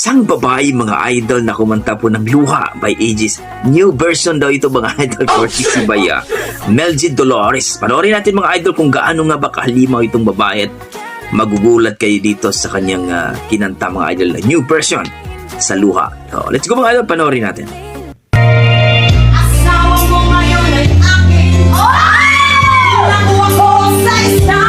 Isang babae mga idol na kumanta po ng Luha by Aegis. New version daw ito mga idol for si Baya. Melgy Dolores. Panoorin natin mga idol kung gaano nga ba kahalimaw itong babae at magugulat kayo dito sa kanyang kinanta mga idol na new version sa Luha. So, let's go mga idol, panoorin natin. Asawa mo ngayon ay akin. Oh! Nakuha ko sa isang